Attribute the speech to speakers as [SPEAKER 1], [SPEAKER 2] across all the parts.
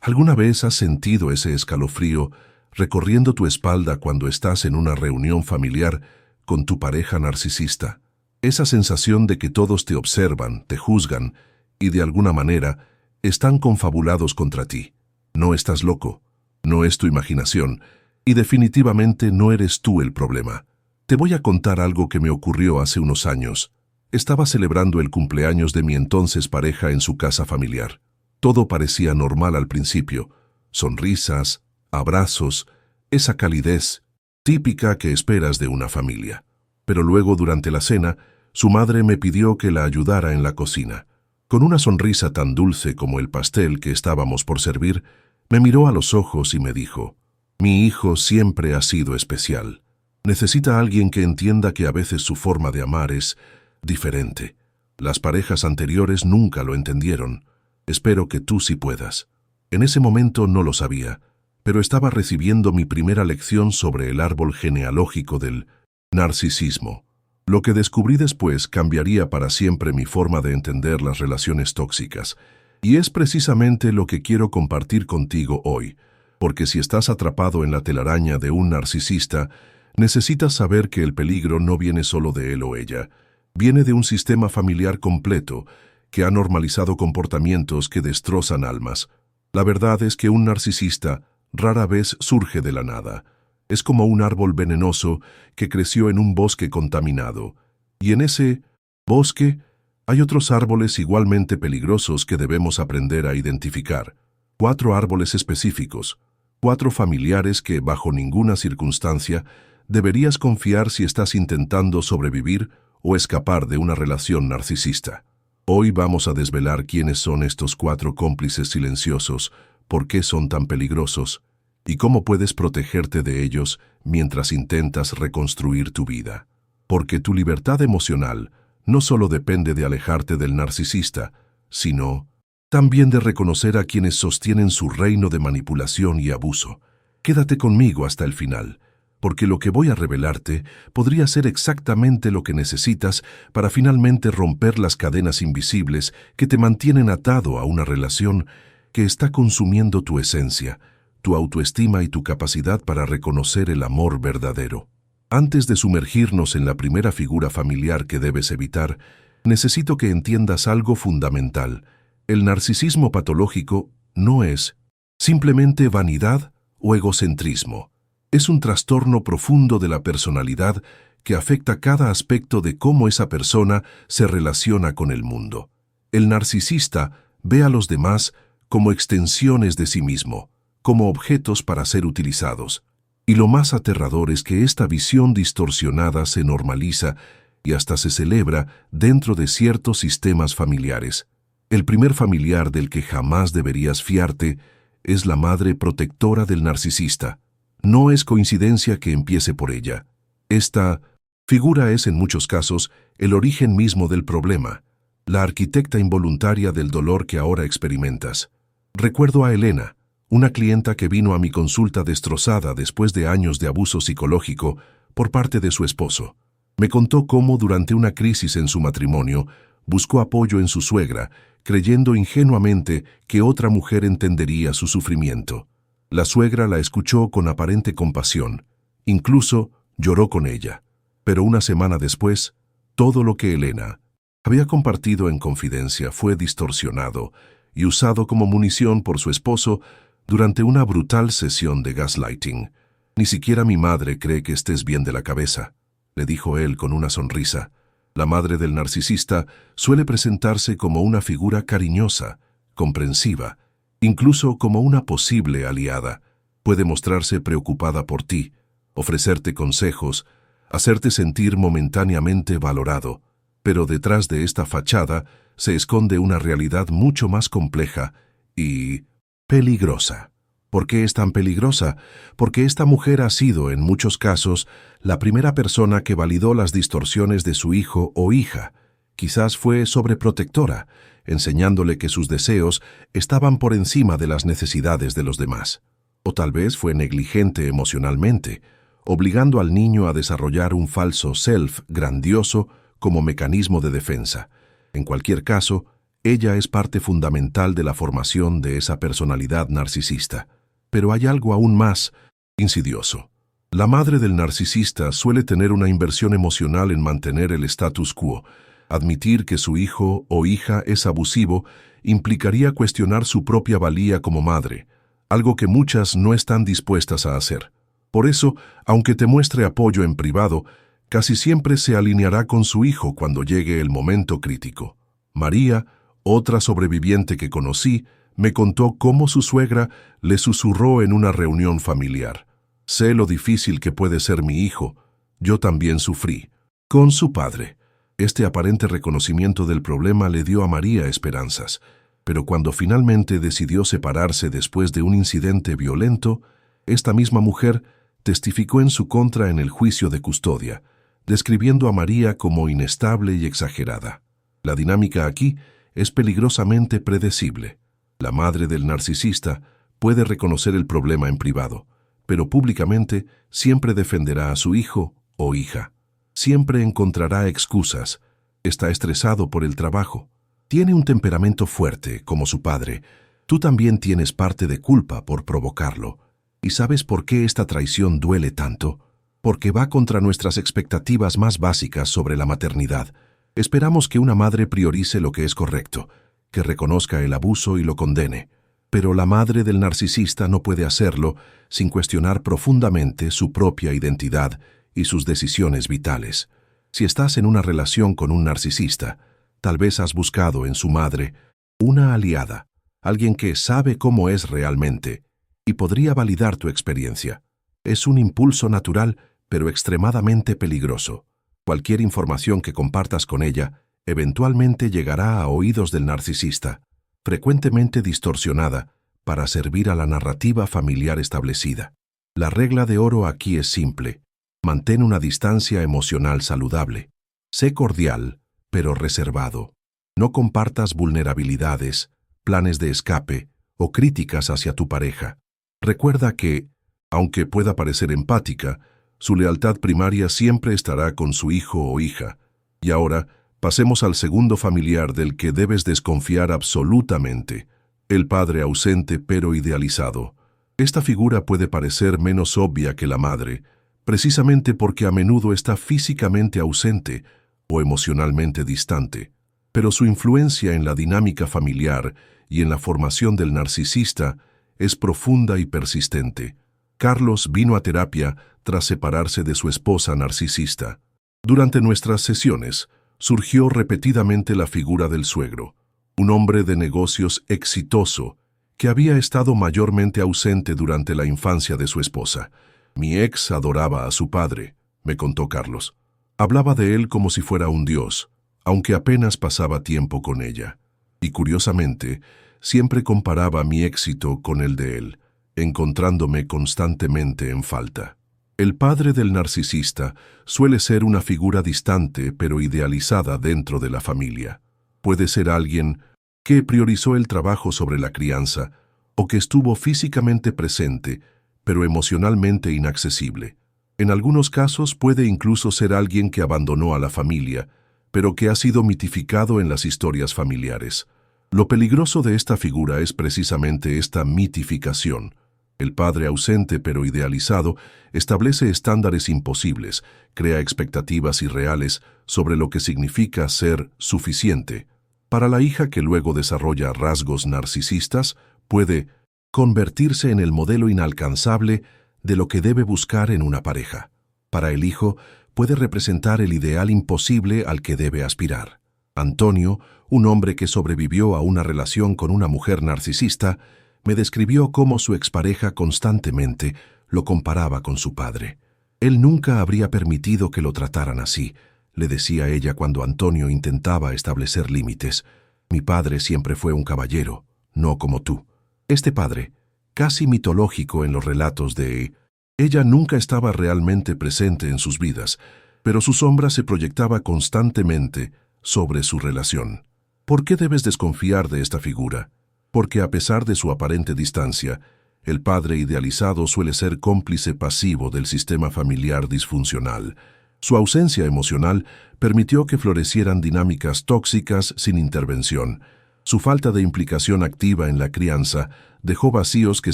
[SPEAKER 1] ¿Alguna vez has sentido ese escalofrío recorriendo tu espalda cuando estás en una reunión familiar con tu pareja narcisista? Esa sensación de que todos te observan, te juzgan y de alguna manera están confabulados contra ti. No estás loco, no es tu imaginación y definitivamente no eres tú el problema. Te voy a contar algo que me ocurrió hace unos años. Estaba celebrando el cumpleaños de mi entonces pareja en su casa familiar. Todo parecía normal al principio. Sonrisas, abrazos, esa calidez típica que esperas de una familia. Pero luego, durante la cena, su madre me pidió que la ayudara en la cocina. Con una sonrisa tan dulce como el pastel que estábamos por servir, me miró a los ojos y me dijo: «Mi hijo siempre ha sido especial. Necesita a alguien que entienda que a veces su forma de amar es diferente. Las parejas anteriores nunca lo entendieron. Espero que tú sí puedas». En ese momento no lo sabía, pero estaba recibiendo mi primera lección sobre el árbol genealógico del narcisismo. Lo que descubrí después cambiaría para siempre mi forma de entender las relaciones tóxicas. Y es precisamente lo que quiero compartir contigo hoy, porque si estás atrapado en la telaraña de un narcisista, necesitas saber que el peligro no viene solo de él o ella, viene de un sistema familiar completo que ha normalizado comportamientos que destrozan almas. La verdad es que un narcisista rara vez surge de la nada. Es como un árbol venenoso que creció en un bosque contaminado. Y en ese bosque hay otros árboles igualmente peligrosos que debemos aprender a identificar. 4 árboles específicos, 4 familiares que, bajo ninguna circunstancia, deberías confiar si estás intentando sobrevivir o escapar de una relación narcisista. Hoy vamos a desvelar quiénes son estos 4 cómplices silenciosos, por qué son tan peligrosos y cómo puedes protegerte de ellos mientras intentas reconstruir tu vida. Porque tu libertad emocional no solo depende de alejarte del narcisista, sino también de reconocer a quienes sostienen su reino de manipulación y abuso. Quédate conmigo hasta el final, porque lo que voy a revelarte podría ser exactamente lo que necesitas para finalmente romper las cadenas invisibles que te mantienen atado a una relación que está consumiendo tu esencia, tu autoestima y tu capacidad para reconocer el amor verdadero. Antes de sumergirnos en la primera figura familiar que debes evitar, necesito que entiendas algo fundamental. El narcisismo patológico no es simplemente vanidad o egocentrismo. Es un trastorno profundo de la personalidad que afecta cada aspecto de cómo esa persona se relaciona con el mundo. El narcisista ve a los demás como extensiones de sí mismo, como objetos para ser utilizados. Y lo más aterrador es que esta visión distorsionada se normaliza y hasta se celebra dentro de ciertos sistemas familiares. El primer familiar del que jamás deberías fiarte es la madre protectora del narcisista. No es coincidencia que empiece por ella. Esta figura es, en muchos casos, el origen mismo del problema, la arquitecta involuntaria del dolor que ahora experimentas. Recuerdo a Elena, una clienta que vino a mi consulta destrozada después de años de abuso psicológico por parte de su esposo. Me contó cómo durante una crisis en su matrimonio buscó apoyo en su suegra, creyendo ingenuamente que otra mujer entendería su sufrimiento. La suegra la escuchó con aparente compasión, incluso lloró con ella. Pero una semana después, todo lo que Elena había compartido en confidencia fue distorsionado y usado como munición por su esposo durante una brutal sesión de gaslighting. «Ni siquiera mi madre cree que estés bien de la cabeza», le dijo él con una sonrisa. La madre del narcisista suele presentarse como una figura cariñosa, comprensiva, incluso como una posible aliada. Puede mostrarse preocupada por ti, ofrecerte consejos, hacerte sentir momentáneamente valorado. Pero detrás de esta fachada se esconde una realidad mucho más compleja y peligrosa. ¿Por qué es tan peligrosa? Porque esta mujer ha sido, en muchos casos, la primera persona que validó las distorsiones de su hijo o hija. Quizás fue sobreprotectora, enseñándole que sus deseos estaban por encima de las necesidades de los demás. O tal vez fue negligente emocionalmente, obligando al niño a desarrollar un falso self grandioso como mecanismo de defensa. En cualquier caso, Ella es parte fundamental de la formación de esa personalidad narcisista. Pero hay algo aún más insidioso. La madre del narcisista suele tener una inversión emocional en mantener el status quo. Admitir que su hijo o hija es abusivo implicaría cuestionar su propia valía como madre, algo que muchas no están dispuestas a hacer. Por eso, aunque te muestre apoyo en privado, casi siempre se alineará con su hijo cuando llegue el momento crítico. María, otra sobreviviente que conocí, me contó cómo su suegra le susurró en una reunión familiar: «Sé lo difícil que puede ser mi hijo, yo también sufrí». Con su padre. Este aparente reconocimiento del problema le dio a María esperanzas, pero cuando finalmente decidió separarse después de un incidente violento, esta misma mujer testificó en su contra en el juicio de custodia, describiendo a María como inestable y exagerada. La dinámica aquí es peligrosamente predecible. La madre del narcisista puede reconocer el problema en privado, pero públicamente siempre defenderá a su hijo o hija. Siempre encontrará excusas. Está estresado por el trabajo. Tiene un temperamento fuerte, como su padre. Tú también tienes parte de culpa por provocarlo. ¿Y sabes por qué esta traición duele tanto? Porque va contra nuestras expectativas más básicas sobre la maternidad. Esperamos que una madre priorice lo que es correcto, que reconozca el abuso y lo condene. Pero la madre del narcisista no puede hacerlo sin cuestionar profundamente su propia identidad y sus decisiones vitales. Si estás en una relación con un narcisista, tal vez has buscado en su madre una aliada, alguien que sabe cómo es realmente y podría validar tu experiencia. Es un impulso natural, pero extremadamente peligroso. Cualquier información que compartas con ella eventualmente llegará a oídos del narcisista, frecuentemente distorsionada para servir a la narrativa familiar establecida. La regla de oro aquí es simple: mantén una distancia emocional saludable. Sé cordial, pero reservado. No compartas vulnerabilidades, planes de escape o críticas hacia tu pareja. Recuerda que, aunque pueda parecer empática, su lealtad primaria siempre estará con su hijo o hija. Y ahora, pasemos al segundo familiar del que debes desconfiar absolutamente: el padre ausente pero idealizado. Esta figura puede parecer menos obvia que la madre, precisamente porque a menudo está físicamente ausente o emocionalmente distante, pero su influencia en la dinámica familiar y en la formación del narcisista es profunda y persistente. Carlos vino a terapia tras separarse de su esposa narcisista. Durante nuestras sesiones, surgió repetidamente la figura del suegro, un hombre de negocios exitoso que había estado mayormente ausente durante la infancia de su esposa. «Mi ex adoraba a su padre», me contó Carlos. Hablaba de él como si fuera un dios, aunque apenas pasaba tiempo con ella. Y curiosamente, siempre comparaba mi éxito con el de él, encontrándome constantemente en falta. El padre del narcisista suele ser una figura distante pero idealizada dentro de la familia. Puede ser alguien que priorizó el trabajo sobre la crianza o que estuvo físicamente presente pero emocionalmente inaccesible. En algunos casos puede incluso ser alguien que abandonó a la familia, pero que ha sido mitificado en las historias familiares. Lo peligroso de esta figura es precisamente esta mitificación. El padre ausente pero idealizado establece estándares imposibles, crea expectativas irreales sobre lo que significa ser suficiente. Para la hija, que luego desarrolla rasgos narcisistas, puede convertirse en el modelo inalcanzable de lo que debe buscar en una pareja. Para el hijo, puede representar el ideal imposible al que debe aspirar. Antonio, un hombre que sobrevivió a una relación con una mujer narcisista, me describió cómo su expareja constantemente lo comparaba con su padre. Él nunca habría permitido que lo trataran así, le decía ella cuando Antonio intentaba establecer límites. «Mi padre siempre fue un caballero, no como tú». Este padre, casi mitológico en los relatos de ella, nunca estaba realmente presente en sus vidas, pero su sombra se proyectaba constantemente sobre su relación. ¿Por qué debes desconfiar de esta figura? Porque a pesar de su aparente distancia, el padre idealizado suele ser cómplice pasivo del sistema familiar disfuncional. Su ausencia emocional permitió que florecieran dinámicas tóxicas sin intervención. Su falta de implicación activa en la crianza dejó vacíos que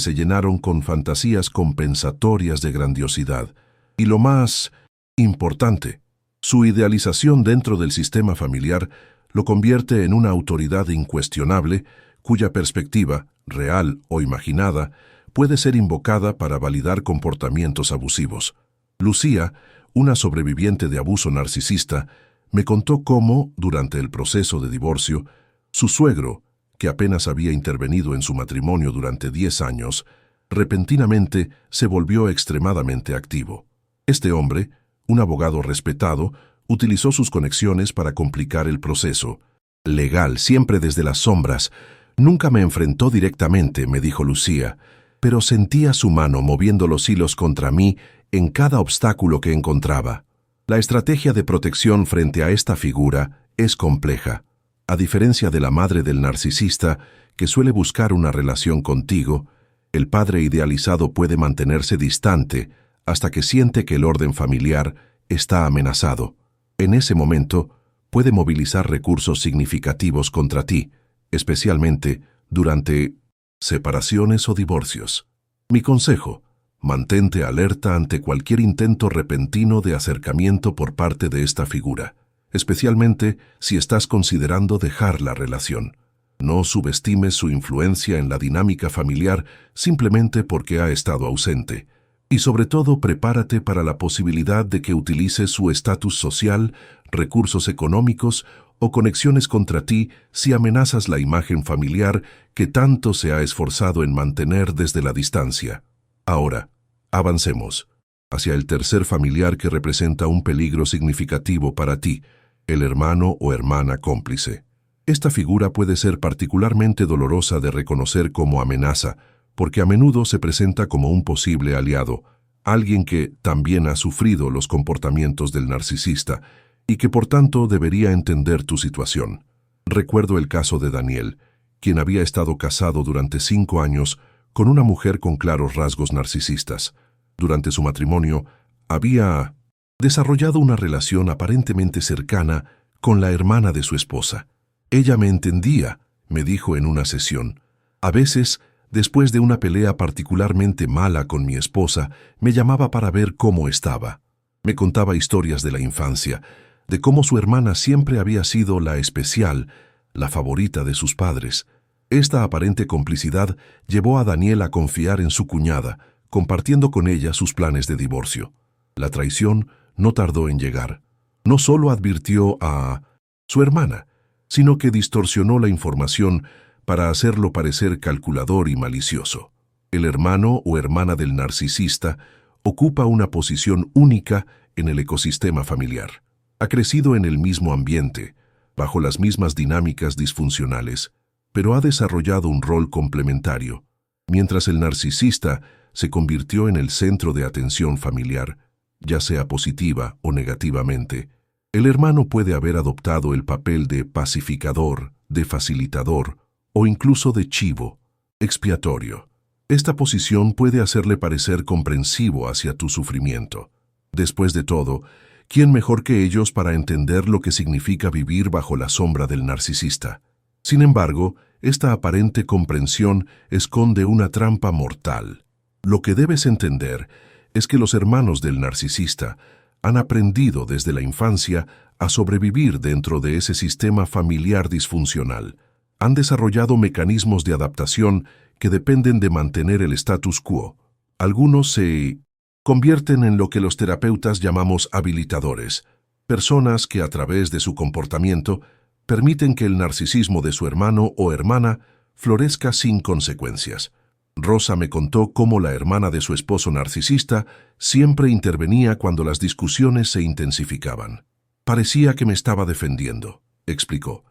[SPEAKER 1] se llenaron con fantasías compensatorias de grandiosidad. Y lo más importante, su idealización dentro del sistema familiar lo convierte en una autoridad incuestionable cuya perspectiva, real o imaginada, puede ser invocada para validar comportamientos abusivos. Lucía, una sobreviviente de abuso narcisista, me contó cómo, durante el proceso de divorcio, su suegro, que apenas había intervenido en su matrimonio durante 10 años, repentinamente se volvió extremadamente activo. Este hombre, un abogado respetado, utilizó sus conexiones para complicar el proceso. Legal, siempre desde las sombras. Nunca me enfrentó directamente, me dijo Lucía, pero sentía su mano moviendo los hilos contra mí en cada obstáculo que encontraba. La estrategia de protección frente a esta figura es compleja. A diferencia de la madre del narcisista, que suele buscar una relación contigo, el padre idealizado puede mantenerse distante hasta que siente que el orden familiar está amenazado. En ese momento, puede movilizar recursos significativos contra ti, especialmente durante separaciones o divorcios. Mi consejo: mantente alerta ante cualquier intento repentino de acercamiento por parte de esta figura, especialmente si estás considerando dejar la relación. No subestimes su influencia en la dinámica familiar simplemente porque ha estado ausente. Y sobre todo, prepárate para la posibilidad de que utilice su estatus social, recursos económicos o conexiones contra ti si amenazas la imagen familiar que tanto se ha esforzado en mantener desde la distancia. Ahora, avancemos hacia el tercer familiar que representa un peligro significativo para ti, el hermano o hermana cómplice. Esta figura puede ser particularmente dolorosa de reconocer como amenaza, porque a menudo se presenta como un posible aliado, alguien que también ha sufrido los comportamientos del narcisista y que por tanto debería entender tu situación. Recuerdo el caso de Daniel, quien había estado casado durante 5 años con una mujer con claros rasgos narcisistas. Durante su matrimonio, había desarrollado una relación aparentemente cercana con la hermana de su esposa. Ella me entendía, me dijo en una sesión. A veces, después de una pelea particularmente mala con mi esposa, me llamaba para ver cómo estaba. Me contaba historias de la infancia, de cómo su hermana siempre había sido la especial, la favorita de sus padres. Esta aparente complicidad llevó a Daniel a confiar en su cuñada, compartiendo con ella sus planes de divorcio. La traición no tardó en llegar. No solo advirtió a su hermana, sino que distorsionó la información para hacerlo parecer calculador y malicioso. El hermano o hermana del narcisista ocupa una posición única en el ecosistema familiar. Ha crecido en el mismo ambiente, bajo las mismas dinámicas disfuncionales, pero ha desarrollado un rol complementario. Mientras el narcisista se convirtió en el centro de atención familiar, ya sea positiva o negativamente, el hermano puede haber adoptado el papel de pacificador, de facilitador o incluso de chivo expiatorio. Esta posición puede hacerle parecer comprensivo hacia tu sufrimiento. Después de todo, ¿quién mejor que ellos para entender lo que significa vivir bajo la sombra del narcisista? Sin embargo, esta aparente comprensión esconde una trampa mortal. Lo que debes entender es que los hermanos del narcisista han aprendido desde la infancia a sobrevivir dentro de ese sistema familiar disfuncional. Han desarrollado mecanismos de adaptación que dependen de mantener el status quo. Algunos se convierten en lo que los terapeutas llamamos habilitadores, personas que a través de su comportamiento permiten que el narcisismo de su hermano o hermana florezca sin consecuencias. Rosa me contó cómo la hermana de su esposo narcisista siempre intervenía cuando las discusiones se intensificaban. Parecía que me estaba defendiendo, explicó.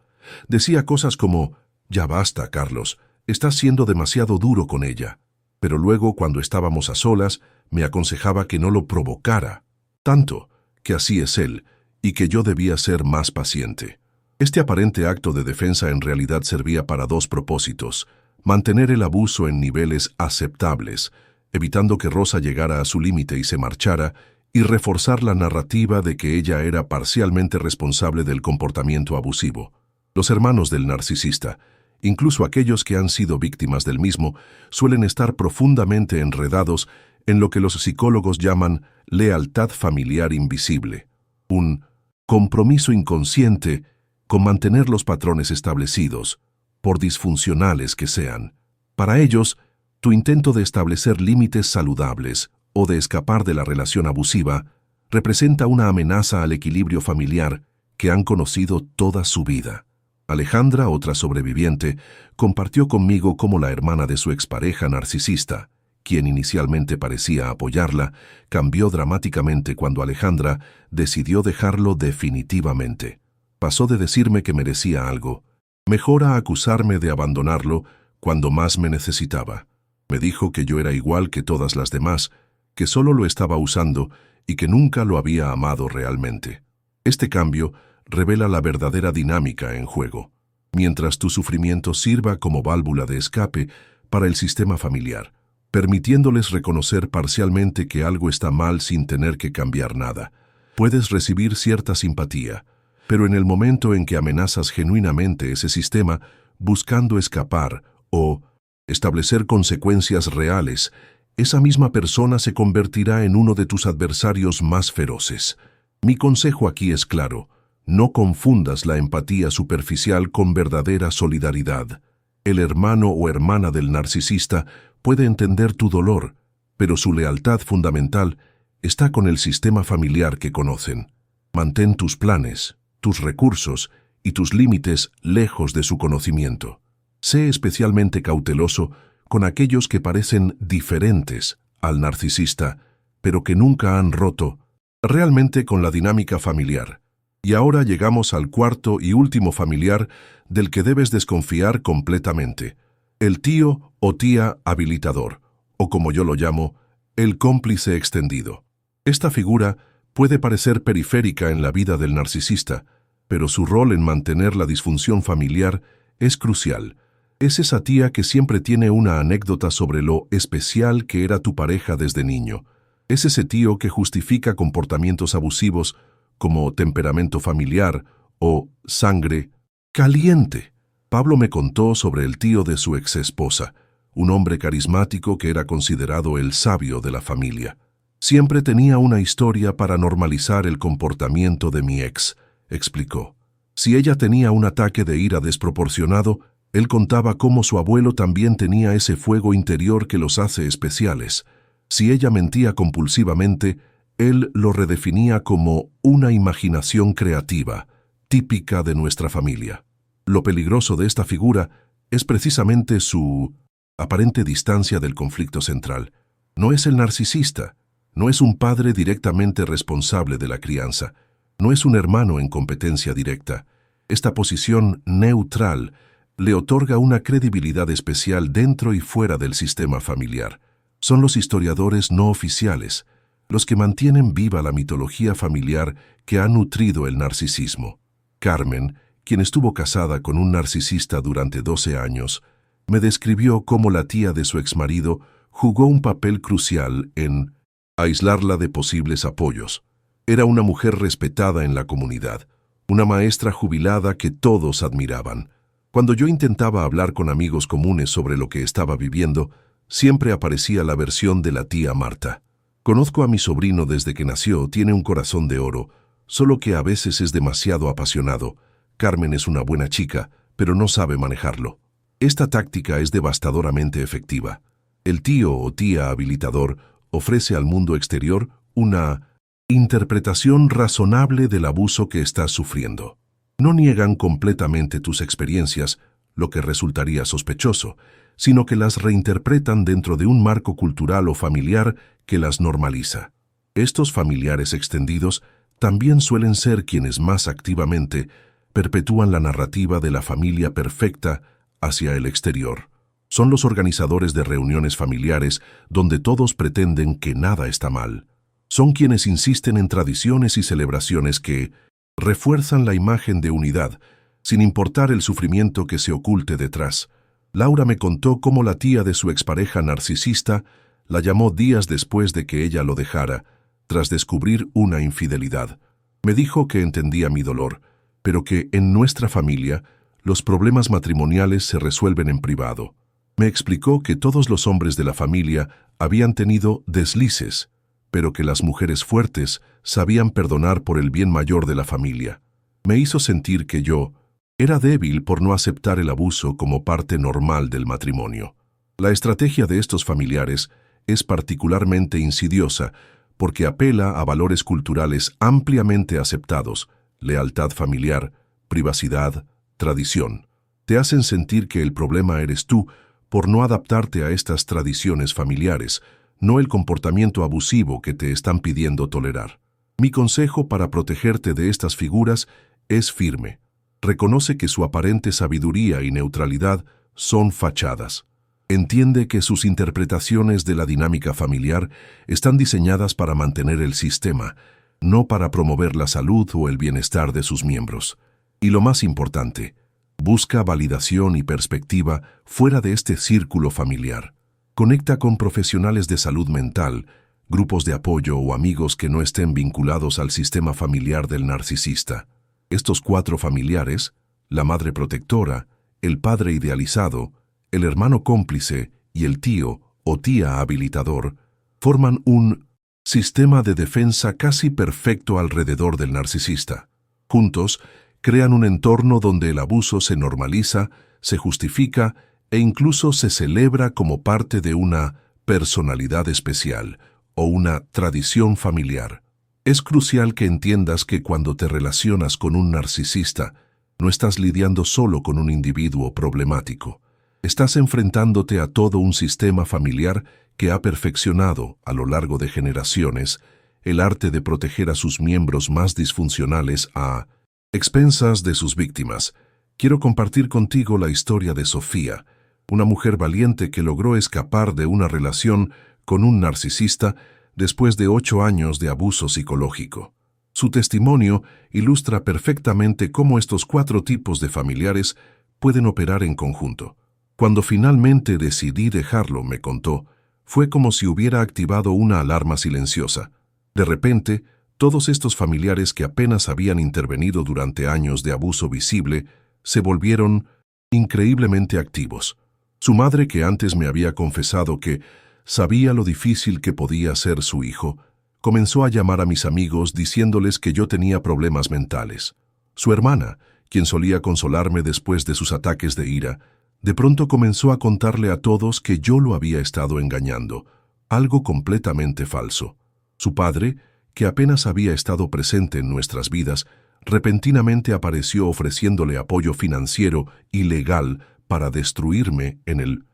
[SPEAKER 1] Decía cosas como: «Ya basta, Carlos, estás siendo demasiado duro con ella». Pero luego, cuando estábamos a solas, me aconsejaba que no lo provocara, tanto que así es él, y que yo debía ser más paciente. Este aparente acto de defensa en realidad servía para 2 propósitos: mantener el abuso en niveles aceptables, evitando que Rosa llegara a su límite y se marchara, y reforzar la narrativa de que ella era parcialmente responsable del comportamiento abusivo. Los hermanos del narcisista, Incluso aquellos que han sido víctimas del mismo suelen estar profundamente enredados en lo que los psicólogos llaman lealtad familiar invisible, un compromiso inconsciente con mantener los patrones establecidos, por disfuncionales que sean. Para ellos, tu intento de establecer límites saludables o de escapar de la relación abusiva representa una amenaza al equilibrio familiar que han conocido toda su vida. Alejandra, otra sobreviviente, compartió conmigo cómo la hermana de su expareja narcisista, quien inicialmente parecía apoyarla, cambió dramáticamente cuando Alejandra decidió dejarlo definitivamente. Pasó de decirme que merecía algo, mejor a acusarme de abandonarlo cuando más me necesitaba. Me dijo que yo era igual que todas las demás, que solo lo estaba usando y que nunca lo había amado realmente. Este cambio revela la verdadera dinámica en juego, mientras tu sufrimiento sirva como válvula de escape para el sistema familiar, permitiéndoles reconocer parcialmente que algo está mal sin tener que cambiar nada. Puedes recibir cierta simpatía, pero en el momento en que amenazas genuinamente ese sistema, buscando escapar o establecer consecuencias reales, esa misma persona se convertirá en uno de tus adversarios más feroces. Mi consejo aquí es claro: no confundas la empatía superficial con verdadera solidaridad. El hermano o hermana del narcisista puede entender tu dolor, pero su lealtad fundamental está con el sistema familiar que conocen. Mantén tus planes, tus recursos y tus límites lejos de su conocimiento. Sé especialmente cauteloso con aquellos que parecen diferentes al narcisista, pero que nunca han roto realmente con la dinámica familiar. Y ahora llegamos al cuarto y último familiar del que debes desconfiar completamente: el tío o tía habilitador, o como yo lo llamo, el cómplice extendido. Esta figura puede parecer periférica en la vida del narcisista, pero su rol en mantener la disfunción familiar es crucial. Es esa tía que siempre tiene una anécdota sobre lo especial que era tu pareja desde niño. Es ese tío que justifica comportamientos abusivos como temperamento familiar o sangre caliente. Pablo me contó sobre el tío de su exesposa, un hombre carismático que era considerado el sabio de la familia. Siempre tenía una historia para normalizar el comportamiento de mi ex, explicó. Si ella tenía un ataque de ira desproporcionado, él contaba cómo su abuelo también tenía ese fuego interior que los hace especiales. Si ella mentía compulsivamente, él lo redefinía como una imaginación creativa, típica de nuestra familia. Lo peligroso de esta figura es precisamente su aparente distancia del conflicto central. No es el narcisista, no es un padre directamente responsable de la crianza, no es un hermano en competencia directa. Esta posición neutral le otorga una credibilidad especial dentro y fuera del sistema familiar. Son los historiadores no oficiales, los que mantienen viva la mitología familiar que ha nutrido el narcisismo. Carmen, quien estuvo casada con un narcisista durante 12 años, me describió cómo la tía de su exmarido jugó un papel crucial en aislarla de posibles apoyos. Era una mujer respetada en la comunidad, una maestra jubilada que todos admiraban. Cuando yo intentaba hablar con amigos comunes sobre lo que estaba viviendo, siempre aparecía la versión de la tía Marta. Conozco a mi sobrino desde que nació, tiene un corazón de oro, solo que a veces es demasiado apasionado. Carmen es una buena chica, pero no sabe manejarlo. Esta táctica es devastadoramente efectiva. El tío o tía habilitador ofrece al mundo exterior una interpretación razonable del abuso que estás sufriendo. No niegan completamente tus experiencias, lo que resultaría sospechoso, sino que las reinterpretan dentro de un marco cultural o familiar que las normaliza. Estos familiares extendidos también suelen ser quienes más activamente perpetúan la narrativa de la familia perfecta hacia el exterior. Son los organizadores de reuniones familiares donde todos pretenden que nada está mal. Son quienes insisten en tradiciones y celebraciones que refuerzan la imagen de unidad, sin importar el sufrimiento que se oculte detrás. Laura me contó cómo la tía de su expareja narcisista la llamó días después de que ella lo dejara, tras descubrir una infidelidad. Me dijo que entendía mi dolor, pero que en nuestra familia los problemas matrimoniales se resuelven en privado. Me explicó que todos los hombres de la familia habían tenido deslices, pero que las mujeres fuertes sabían perdonar por el bien mayor de la familia. Me hizo sentir que yo era débil por no aceptar el abuso como parte normal del matrimonio. La estrategia de estos familiares es particularmente insidiosa porque apela a valores culturales ampliamente aceptados: lealtad familiar, privacidad, tradición. Te hacen sentir que el problema eres tú por no adaptarte a estas tradiciones familiares, no el comportamiento abusivo que te están pidiendo tolerar. Mi consejo para protegerte de estas figuras es firme. Reconoce que su aparente sabiduría y neutralidad son fachadas. Entiende que sus interpretaciones de la dinámica familiar están diseñadas para mantener el sistema, no para promover la salud o el bienestar de sus miembros. Y lo más importante, busca validación y perspectiva fuera de este círculo familiar. Conecta con profesionales de salud mental, grupos de apoyo o amigos que no estén vinculados al sistema familiar del narcisista. Estos 4 familiares, la madre protectora, el padre idealizado, el hermano cómplice y el tío o tía habilitador, forman un sistema de defensa casi perfecto alrededor del narcisista. Juntos, crean un entorno donde el abuso se normaliza, se justifica e incluso se celebra como parte de una personalidad especial o una tradición familiar. Es crucial que entiendas que cuando te relacionas con un narcisista, no estás lidiando solo con un individuo problemático. Estás enfrentándote a todo un sistema familiar que ha perfeccionado, a lo largo de generaciones, el arte de proteger a sus miembros más disfuncionales a expensas de sus víctimas. Quiero compartir contigo la historia de Sofía, una mujer valiente que logró escapar de una relación con un narcisista después de 8 años de abuso psicológico. Su testimonio ilustra perfectamente cómo estos 4 tipos de familiares pueden operar en conjunto. Cuando finalmente decidí dejarlo, me contó, fue como si hubiera activado una alarma silenciosa. De repente, todos estos familiares que apenas habían intervenido durante años de abuso visible se volvieron increíblemente activos. Su madre, que antes me había confesado que sabía lo difícil que podía ser su hijo, comenzó a llamar a mis amigos diciéndoles que yo tenía problemas mentales. Su hermana, quien solía consolarme después de sus ataques de ira, de pronto comenzó a contarle a todos que yo lo había estado engañando, algo completamente falso. Su padre, que apenas había estado presente en nuestras vidas, repentinamente apareció ofreciéndole apoyo financiero y legal para destruirme en el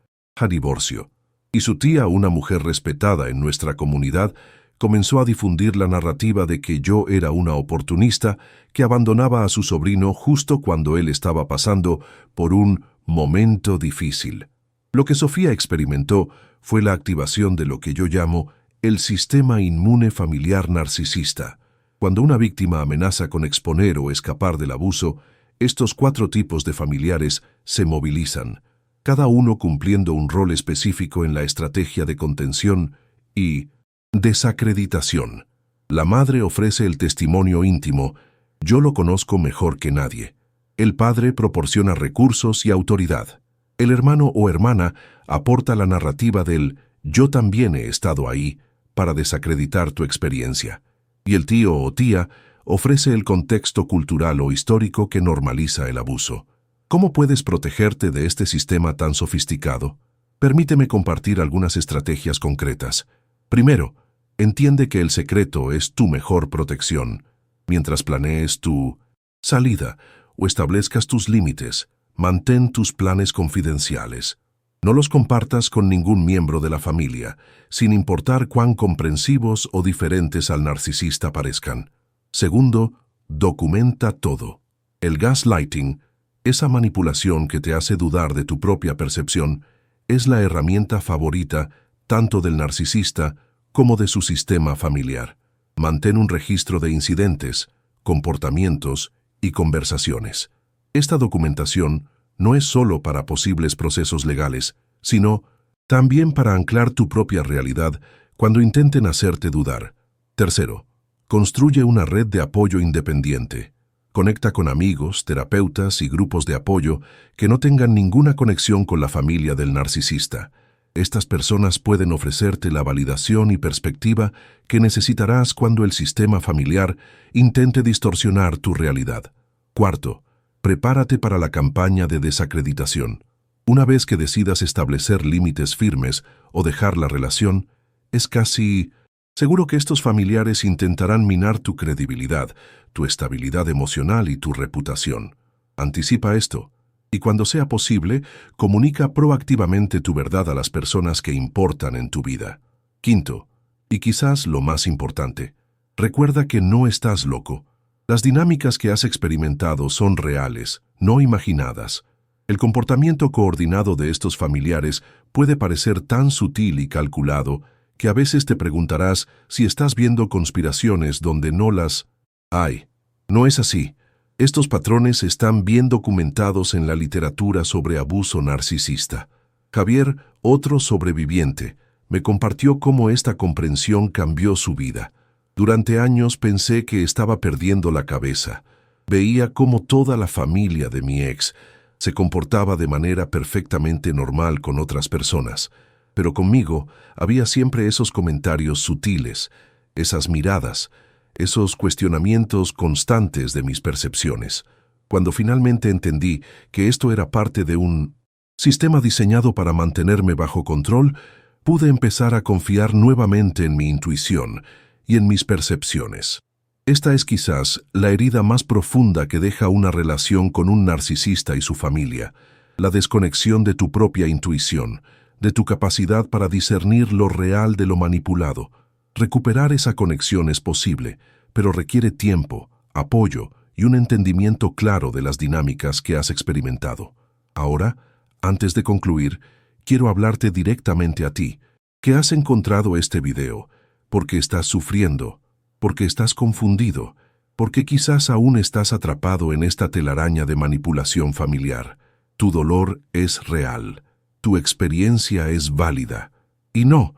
[SPEAKER 1] divorcio. Y su tía, una mujer respetada en nuestra comunidad, comenzó a difundir la narrativa de que yo era una oportunista que abandonaba a su sobrino justo cuando él estaba pasando por un momento difícil. Lo que Sofía experimentó fue la activación de lo que yo llamo el sistema inmune familiar narcisista. Cuando una víctima amenaza con exponer o escapar del abuso, estos 4 tipos de familiares se movilizan, cada uno cumpliendo un rol específico en la estrategia de contención y desacreditación. La madre ofrece el testimonio íntimo: yo lo conozco mejor que nadie. El padre proporciona recursos y autoridad. El hermano o hermana aporta la narrativa del yo también he estado ahí para desacreditar tu experiencia. Y el tío o tía ofrece el contexto cultural o histórico que normaliza el abuso. ¿Cómo puedes protegerte de este sistema tan sofisticado? Permíteme compartir algunas estrategias concretas. Primero, entiende que el secreto es tu mejor protección. Mientras planees tu salida o establezcas tus límites, mantén tus planes confidenciales. No los compartas con ningún miembro de la familia, sin importar cuán comprensivos o diferentes al narcisista parezcan. Segundo, documenta todo. El gaslighting, esa manipulación que te hace dudar de tu propia percepción, es la herramienta favorita tanto del narcisista como de su sistema familiar. Mantén un registro de incidentes, comportamientos y conversaciones. Esta documentación no es solo para posibles procesos legales, sino también para anclar tu propia realidad cuando intenten hacerte dudar. Tercero, construye una red de apoyo independiente. Conecta con amigos, terapeutas y grupos de apoyo que no tengan ninguna conexión con la familia del narcisista. Estas personas pueden ofrecerte la validación y perspectiva que necesitarás cuando el sistema familiar intente distorsionar tu realidad. Cuarto, prepárate para la campaña de desacreditación. Una vez que decidas establecer límites firmes o dejar la relación, es casi seguro que estos familiares intentarán minar tu credibilidad, tu estabilidad emocional y tu reputación. Anticipa esto. Y cuando sea posible, comunica proactivamente tu verdad a las personas que importan en tu vida. Quinto, y quizás lo más importante, recuerda que no estás loco. Las dinámicas que has experimentado son reales, no imaginadas. El comportamiento coordinado de estos familiares puede parecer tan sutil y calculado que a veces te preguntarás si estás viendo conspiraciones donde no las hay. No es así. Estos patrones están bien documentados en la literatura sobre abuso narcisista. Javier, otro sobreviviente, me compartió cómo esta comprensión cambió su vida. Durante años pensé que estaba perdiendo la cabeza. Veía cómo toda la familia de mi ex se comportaba de manera perfectamente normal con otras personas, pero conmigo había siempre esos comentarios sutiles, esas miradas, esos cuestionamientos constantes de mis percepciones. Cuando finalmente entendí que esto era parte de un sistema diseñado para mantenerme bajo control, pude empezar a confiar nuevamente en mi intuición y en mis percepciones. Esta es quizás la herida más profunda que deja una relación con un narcisista y su familia, la desconexión de tu propia intuición, de tu capacidad para discernir lo real de lo manipulado. Recuperar esa conexión es posible, pero requiere tiempo, apoyo y un entendimiento claro de las dinámicas que has experimentado. Ahora, antes de concluir, quiero hablarte directamente a ti, que has encontrado este video, porque estás sufriendo, porque estás confundido, porque quizás aún estás atrapado en esta telaraña de manipulación familiar. Tu dolor es real, tu experiencia es válida. Y no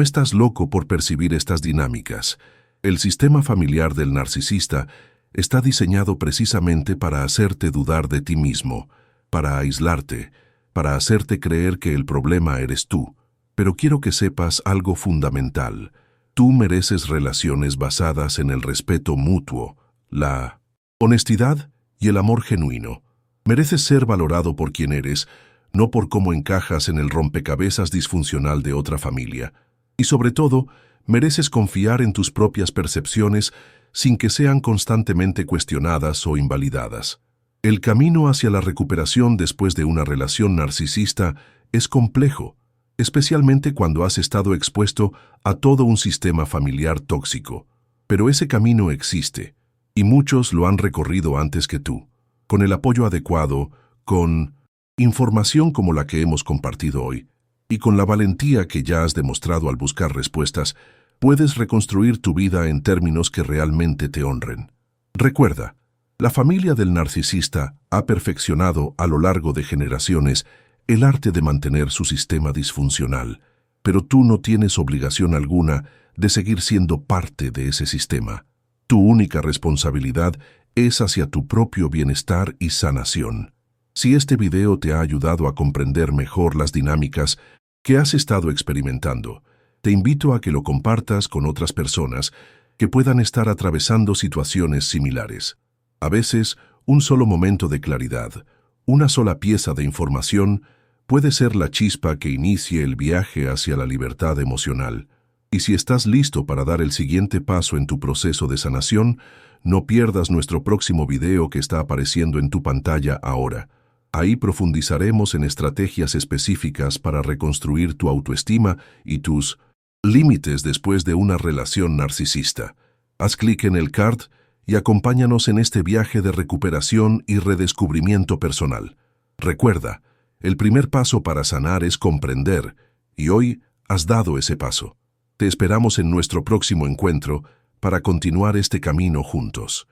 [SPEAKER 1] estás loco por percibir estas dinámicas. El sistema familiar del narcisista está diseñado precisamente para hacerte dudar de ti mismo, para aislarte, para hacerte creer que el problema eres tú. Pero quiero que sepas algo fundamental. Tú mereces relaciones basadas en el respeto mutuo, la honestidad y el amor genuino. Mereces ser valorado por quien eres, no por cómo encajas en el rompecabezas disfuncional de otra familia. Y sobre todo, mereces confiar en tus propias percepciones sin que sean constantemente cuestionadas o invalidadas. El camino hacia la recuperación después de una relación narcisista es complejo, especialmente cuando has estado expuesto a todo un sistema familiar tóxico. Pero ese camino existe, y muchos lo han recorrido antes que tú. Con el apoyo adecuado, con información como la que hemos compartido hoy, y con la valentía que ya has demostrado al buscar respuestas, puedes reconstruir tu vida en términos que realmente te honren. Recuerda, la familia del narcisista ha perfeccionado a lo largo de generaciones el arte de mantener su sistema disfuncional, pero tú no tienes obligación alguna de seguir siendo parte de ese sistema. Tu única responsabilidad es hacia tu propio bienestar y sanación. Si este video te ha ayudado a comprender mejor las dinámicas que has estado experimentando, te invito a que lo compartas con otras personas que puedan estar atravesando situaciones similares. A veces, un solo momento de claridad, una sola pieza de información, puede ser la chispa que inicie el viaje hacia la libertad emocional. Y si estás listo para dar el siguiente paso en tu proceso de sanación, no pierdas nuestro próximo video que está apareciendo en tu pantalla ahora. Ahí profundizaremos en estrategias específicas para reconstruir tu autoestima y tus límites después de una relación narcisista. Haz clic en el card y acompáñanos en este viaje de recuperación y redescubrimiento personal. Recuerda, el primer paso para sanar es comprender, y hoy has dado ese paso. Te esperamos en nuestro próximo encuentro para continuar este camino juntos.